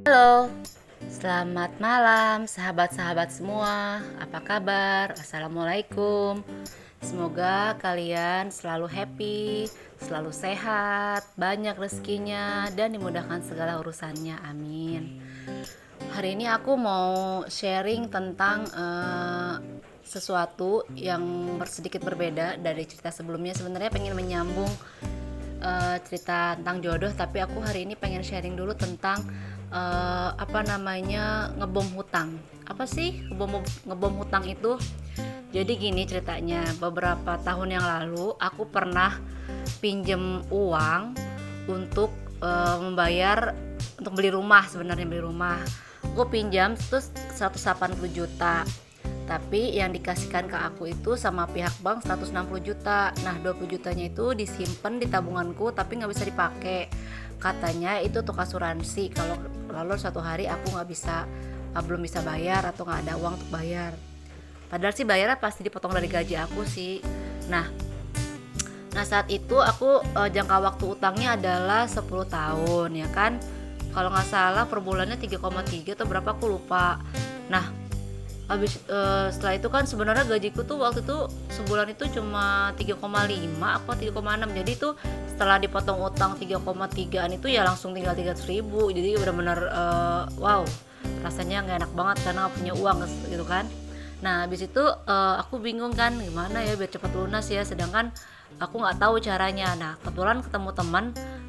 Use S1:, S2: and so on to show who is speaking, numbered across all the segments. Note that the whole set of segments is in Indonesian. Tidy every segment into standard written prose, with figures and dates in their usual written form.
S1: Halo, selamat malam sahabat-sahabat semua. Apa kabar? Assalamualaikum. Semoga kalian selalu happy, selalu sehat, banyak rezekinya, dan dimudahkan segala urusannya. Amin. Hari ini aku mau sharing tentang sesuatu yang sedikit berbeda dari cerita sebelumnya. Sebenarnya pengen menyambung cerita tentang jodoh, tapi aku hari ini pengen sharing dulu tentang ngebom hutang. Apa sih ngebom hutang itu? Jadi gini ceritanya, beberapa tahun yang lalu aku pernah pinjem uang untuk membayar untuk beli rumah. Sebenarnya beli rumah aku pinjam terus 180 juta, tapi yang dikasihkan ke aku itu sama pihak bank 160 juta. Nah 20 jutanya itu disimpan di tabunganku tapi nggak bisa dipakai. Katanya itu untuk asuransi kalau lalu suatu hari aku belum bisa bayar atau nggak ada uang untuk bayar. Padahal sih bayarnya pasti dipotong dari gaji aku sih. Nah saat itu aku jangka waktu utangnya adalah 10 tahun ya kan. Kalau nggak salah per bulannya 3,3 atau berapa aku lupa. Nah setelah itu kan sebenarnya gajiku tuh waktu itu sebulan itu cuma 3,5 apa 3,6. Jadi tuh setelah dipotong utang 3,3an itu ya langsung tinggal 300.000. Jadi benar-benar wow, rasanya nggak enak banget karena nggak punya uang gitu kan. Nah habis itu aku bingung kan gimana ya biar cepat lunas ya, sedangkan aku nggak tahu caranya. Nah kebetulan ketemu teman,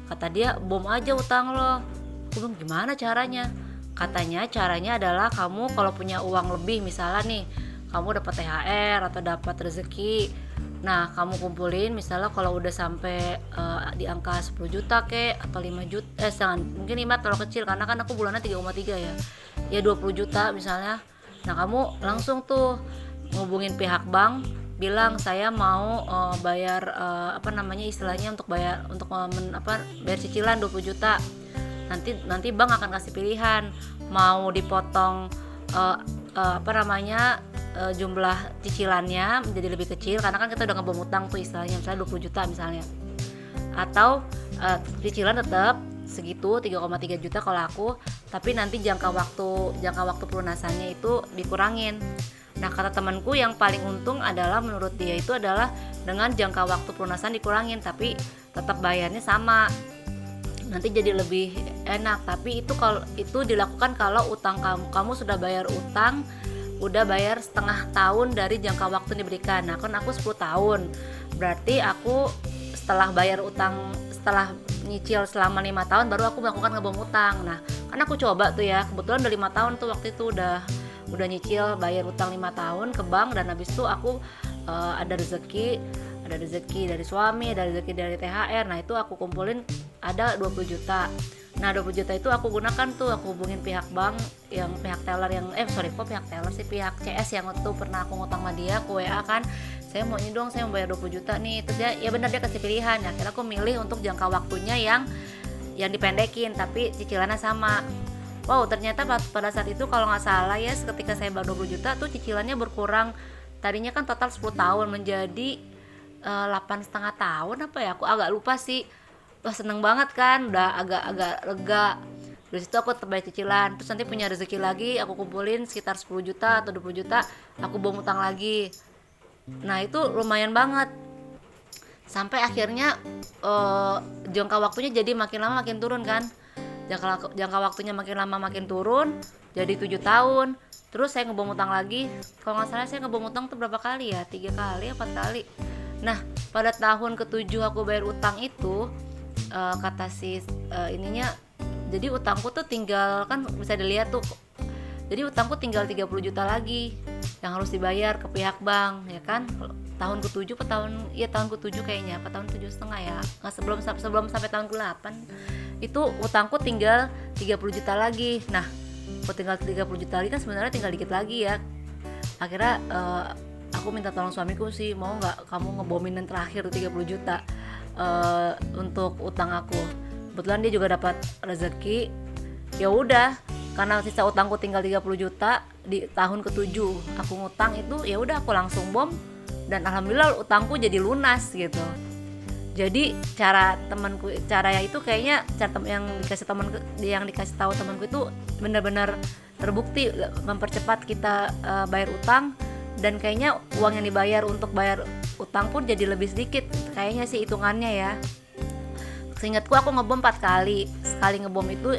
S1: kata dia bom aja utang lo. Aku bilang gimana caranya? Katanya caranya adalah kamu kalau punya uang lebih, misalnya nih kamu dapat THR atau dapat rezeki, nah kamu kumpulin misalnya kalau udah sampai di angka 10 juta kek atau 5 juta mungkin 5 terlalu kecil karena kan aku bulannya 3,3 ya 20 juta misalnya. Nah kamu langsung tuh ngubungin pihak bank, bilang saya mau bayar istilahnya untuk bayar bayar cicilan 20 juta. Nanti bank akan kasih pilihan mau dipotong jumlah cicilannya menjadi lebih kecil karena kan kita udah ngebom utang tuh istilahnya, misalnya 20 juta misalnya, atau cicilan tetap segitu 3,3 juta kalau aku, tapi nanti jangka waktu pelunasannya itu dikurangin. Nah kata temanku yang paling untung adalah menurut dia itu adalah dengan jangka waktu pelunasan dikurangin tapi tetap bayarnya sama, nanti jadi lebih enak. Tapi kalau itu dilakukan kalau utang kamu sudah bayar utang, udah bayar setengah tahun dari jangka waktu yang diberikan. Nah kan aku 10 tahun, berarti aku setelah bayar utang, setelah nyicil selama 5 tahun baru aku melakukan ngebom utang. Nah kan aku coba tuh ya, kebetulan udah 5 tahun tuh waktu itu udah nyicil bayar utang 5 tahun ke bank. Dan habis itu aku ada rezeki dari suami, ada rezeki dari THR. Nah itu aku kumpulin ada 20 juta. Nah 20 juta itu aku gunakan tuh, aku hubungin pihak bank yang pihak teller yang pihak CS yang waktu pernah aku ngutang sama dia, aku WA kan, saya mau ini dong, saya mau bayar 20 juta nih. Terus ya benar dia kasih pilihan. Ya akhirnya aku milih untuk jangka waktunya yang dipendekin tapi cicilannya sama. Wow, ternyata pada saat itu kalau nggak salah ya, ketika saya bayar 20 juta tuh cicilannya berkurang. Tadinya kan total 10 tahun menjadi 8,5 tahun apa ya, aku agak lupa sih. Wah seneng banget kan, udah agak lega. Dari situ aku tetap bayar cicilan, terus nanti punya rezeki lagi aku kumpulin sekitar 10 juta atau 20 juta, aku bom utang lagi. Nah itu lumayan banget, sampai akhirnya jangka waktunya jadi makin lama makin turun kan. Jangka waktunya makin lama makin turun jadi 7 tahun. Terus saya ngebom utang lagi, kalau nggak salah saya ngebom utang tuh berapa kali ya, 3 kali 4 kali. Nah pada tahun ke-7 aku bayar utang itu, kata si ininya, jadi utangku tuh tinggal, kan bisa dilihat tuh, jadi utangku tinggal 30 juta lagi yang harus dibayar ke pihak bank ya kan. Tahun ke-7 tahun ke-7 kayaknya, apa tahun 7,5 ya, nggak, sebelum sampai tahun ke-8 itu utangku tinggal 30 juta lagi. Nah aku tinggal 30 juta lagi kan sebenarnya tinggal dikit lagi ya. Akhirnya aku minta tolong suamiku sih, mau nggak kamu ngebomin yang terakhir 30 juta untuk utang aku. Kebetulan dia juga dapat rezeki. Ya udah, karena sisa utangku tinggal 30 juta di tahun ke-7 aku ngutang itu, ya udah aku langsung bom dan alhamdulillah utangku jadi lunas gitu. Jadi cara yang itu kayaknya yang dikasih tahu temanku itu benar-benar terbukti mempercepat kita bayar utang, dan kayaknya uang yang dibayar untuk bayar utang pun jadi lebih sedikit kayaknya sih hitungannya ya. Seingatku aku ngebom 4 kali. Sekali ngebom itu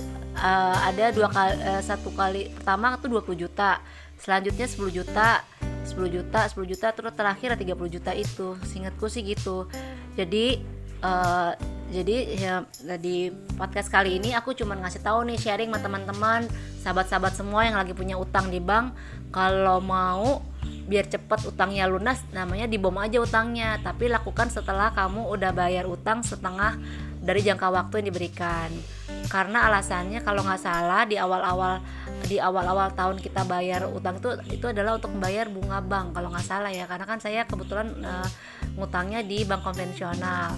S1: ada 2 kali, satu kali pertama itu 20 juta, selanjutnya 10 juta, 10 juta, 10 juta, terus terakhir 30 juta itu. Seingatku sih gitu. Jadi ya, di podcast kali ini aku cuma ngasih tahu nih, sharing sama teman-teman, sahabat-sahabat semua yang lagi punya utang di bank. Kalau mau biar cepet utangnya lunas, namanya dibom aja utangnya, tapi lakukan setelah kamu udah bayar utang setengah dari jangka waktu yang diberikan. Karena alasannya kalau nggak salah di awal-awal tahun kita bayar utang itu adalah untuk membayar bunga bank kalau nggak salah ya, karena kan saya kebetulan ngutangnya di bank konvensional.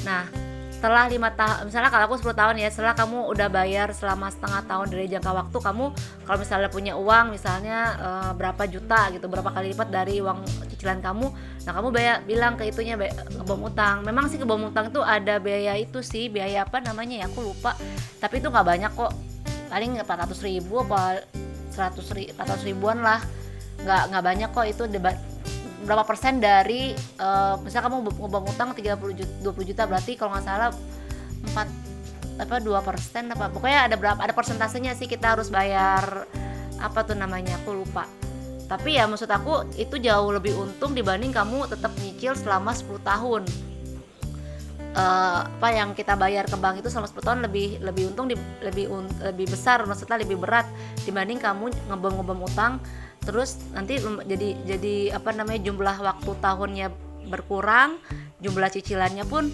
S1: Nah, setelah 5 tahun, misalnya kalau aku 10 tahun ya, setelah kamu udah bayar selama setengah tahun dari jangka waktu, kamu kalau misalnya punya uang misalnya berapa juta gitu, berapa kali lipat dari uang cicilan kamu, nah kamu bilang ke itunya ngebom utang. Memang sih ngebom utang itu ada biaya itu sih, biaya apa namanya ya, aku lupa, tapi itu nggak banyak kok, paling 400 ribu apa 400 ribuan lah, nggak banyak kok itu. Berapa persen dari misalnya kamu ngebom utang 20 juta, berarti kalau nggak salah 2% apa, pokoknya ada persentasenya sih kita harus bayar, apa tuh namanya aku lupa. Tapi ya maksud aku itu jauh lebih untung dibanding kamu tetap nyicil selama 10 tahun. Apa yang kita bayar ke bank itu selama 10 tahun lebih untung, lebih besar, maksudnya lebih berat dibanding kamu ngebom utang terus nanti jadi apa namanya, jumlah waktu tahunnya berkurang, jumlah cicilannya pun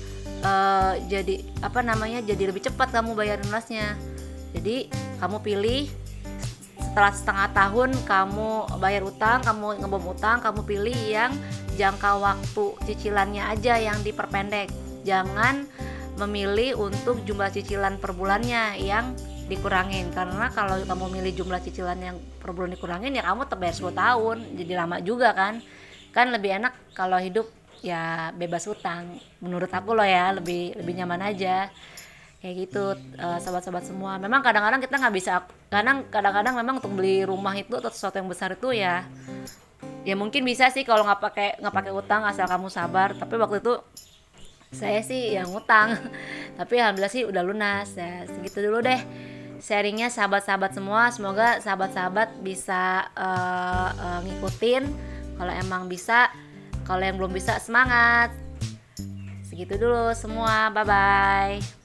S1: jadi apa namanya, jadi lebih cepat kamu bayar lunasnya. Jadi kamu pilih setelah setengah tahun kamu bayar utang, kamu ngebom utang, kamu pilih yang jangka waktu cicilannya aja yang diperpendek. Jangan memilih untuk jumlah cicilan per bulannya yang dikurangin, karena kalau kamu milih jumlah cicilan yang per bulan dikurangin ya kamu tetap bayar 10 tahun, jadi lama juga kan lebih enak kalau hidup ya bebas utang menurut aku loh ya, lebih nyaman aja kayak gitu. Sobat-sobat semua, memang kadang-kadang kita nggak bisa, kadang-kadang memang untuk beli rumah itu atau sesuatu yang besar itu ya mungkin bisa sih kalau nggak pakai utang asal kamu sabar. Tapi waktu itu saya sih yang ngutang tapi alhamdulillah sih udah lunas ya. Segitu dulu deh sharingnya sahabat-sahabat semua, semoga sahabat-sahabat bisa ngikutin kalau emang bisa, kalau yang belum bisa semangat. Segitu dulu semua, bye bye.